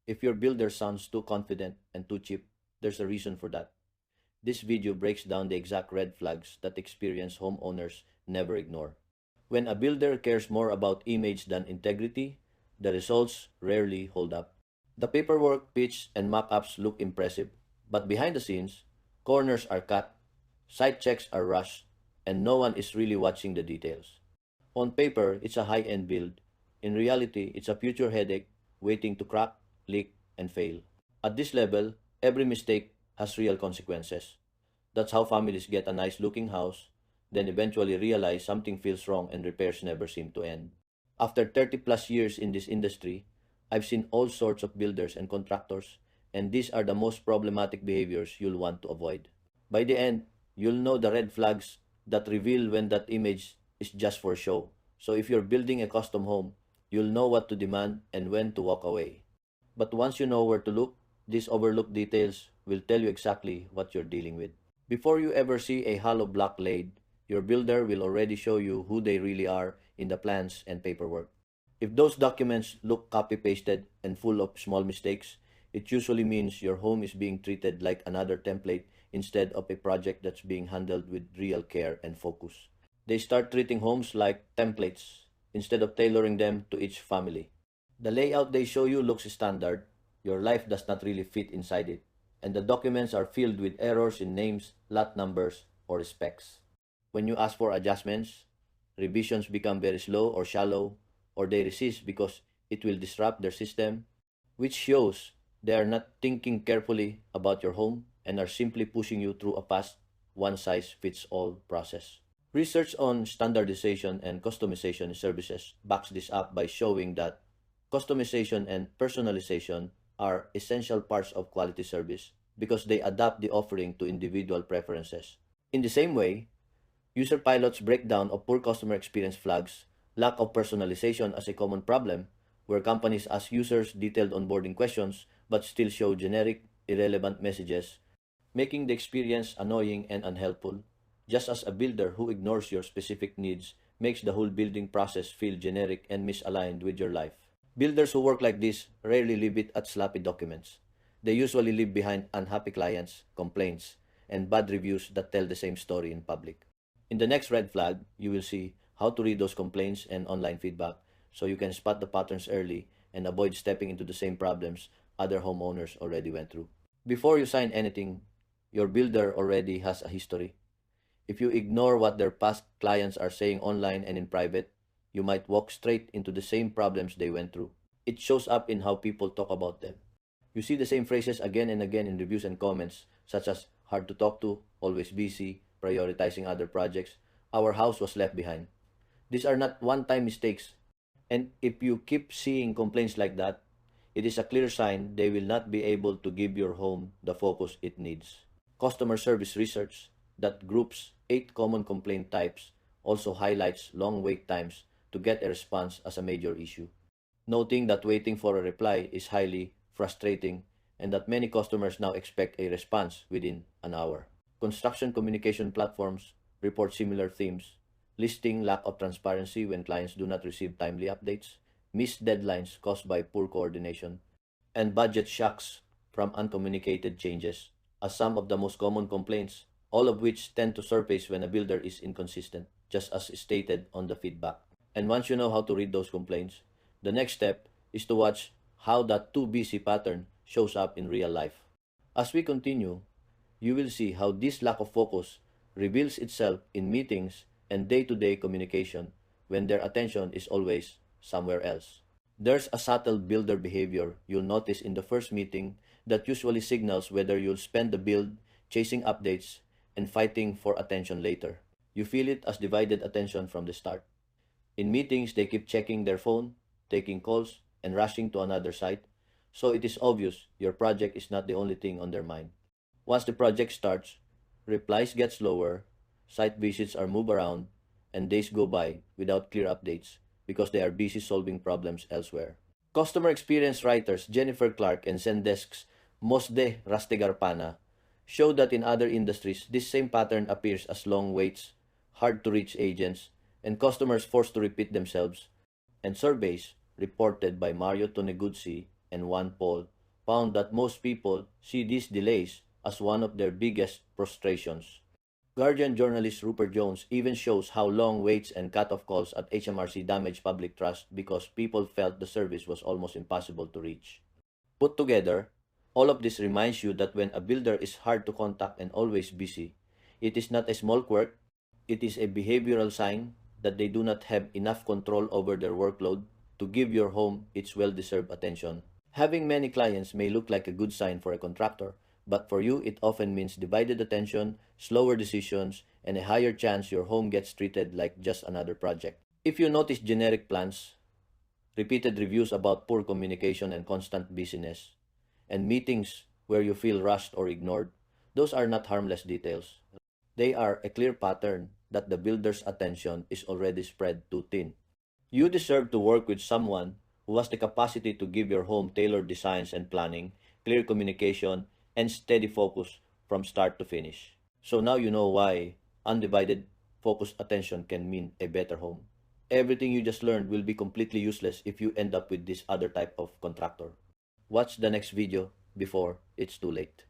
If your builder sounds too confident and too cheap, there's a reason for that. This video breaks down the exact red flags that experienced homeowners never ignore. When a builder cares more about image than integrity, the results rarely hold up. The paperwork, pitch, and mock-ups look impressive, but behind the scenes, corners are cut, site checks are rushed, and no one is really watching the details. On paper, it's a high-end build. In reality, it's a future headache waiting to crack, leak, and fail. At this level, every mistake has real consequences. That's how families get a nice looking house, then eventually realize something feels wrong and repairs never seem to end. After 30 plus years in this industry, I've seen all sorts of builders and contractors, and these are the most problematic behaviors you'll want to avoid. By the end, you'll know the red flags that reveal when that image is just for show. So if you're building a custom home, you'll know what to demand and when to walk away. But once you know where to look, these overlooked details will tell you exactly what you're dealing with. Before you ever see a hollow block laid, your builder will already show you who they really are in the plans and paperwork. If those documents look copy-pasted and full of small mistakes, it usually means your home is being treated like another template instead of a project that's being handled with real care and focus. They start treating homes like templates instead of tailoring them to each family. The layout they show you looks standard, your life does not really fit inside it, and the documents are filled with errors in names, lot numbers, or specs. When you ask for adjustments, revisions become very slow or shallow, or they resist because it will disrupt their system, which shows they are not thinking carefully about your home and are simply pushing you through a fast, one-size-fits-all process. Research on standardization and customization services backs this up by showing that customization and personalization are essential parts of quality service because they adapt the offering to individual preferences. In the same way, user pilots breakdown of poor customer experience flags, lack of personalization as a common problem, where companies ask users detailed onboarding questions but still show generic, irrelevant messages, making the experience annoying and unhelpful, just as a builder who ignores your specific needs makes the whole building process feel generic and misaligned with your life. Builders who work like this rarely leave it at sloppy documents. They usually leave behind unhappy clients, complaints, and bad reviews that tell the same story in public. In the next red flag, you will see how to read those complaints and online feedback so you can spot the patterns early and avoid stepping into the same problems other homeowners already went through. Before you sign anything, your builder already has a history. If you ignore what their past clients are saying online and in private, you might walk straight into the same problems they went through. It shows up in how people talk about them. You see the same phrases again and again in reviews and comments, such as hard to talk to, always busy, prioritizing other projects, our house was left behind. These are not one-time mistakes, and if you keep seeing complaints like that, it is a clear sign they will not be able to give your home the focus it needs. Customer service research that groups 8 common complaint types also highlights long wait times to get a response as a major issue, noting that waiting for a reply is highly frustrating and that many customers now expect a response within an hour. Construction communication platforms report similar themes, listing lack of transparency when clients do not receive timely updates, missed deadlines caused by poor coordination, and budget shocks from uncommunicated changes as some of the most common complaints, all of which tend to surface when a builder is inconsistent, just as stated on the feedback. And once you know how to read those complaints, the next step is to watch how that too busy pattern shows up in real life. As we continue, you will see how this lack of focus reveals itself in meetings and day-to-day communication when their attention is always somewhere else. There's a subtle builder behavior you'll notice in the first meeting that usually signals whether you'll spend the build chasing updates and fighting for attention later. You feel it as divided attention from the start. In meetings, they keep checking their phone, taking calls, and rushing to another site, so it is obvious your project is not the only thing on their mind. Once the project starts, replies get slower, site visits are moved around, and days go by without clear updates because they are busy solving problems elsewhere. Customer experience writers Jennifer Clark and Zendesk's Mosde Rastegarpana show that in other industries, this same pattern appears as long waits, hard to reach agents, and customers forced to repeat themselves, and surveys reported by Mario Toneguzzi and Juan Paul found that most people see these delays as one of their biggest frustrations. Guardian journalist Rupert Jones even shows how long waits and cut-off calls at HMRC damage public trust because people felt the service was almost impossible to reach. Put together, all of this reminds you that when a builder is hard to contact and always busy, it is not a small quirk, it is a behavioral sign that they do not have enough control over their workload to give your home its well-deserved attention. Having many clients may look like a good sign for a contractor, but for you it often means divided attention, slower decisions, and a higher chance your home gets treated like just another project. If you notice generic plans, repeated reviews about poor communication and constant busyness, and meetings where you feel rushed or ignored, those are not harmless details. They are a clear pattern that the builder's attention is already spread too thin. You deserve to work with someone who has the capacity to give your home tailored designs and planning, clear communication, and steady focus from start to finish. So now you know why undivided, focused attention can mean a better home. Everything you just learned will be completely useless if you end up with this other type of contractor. Watch the next video before it's too late.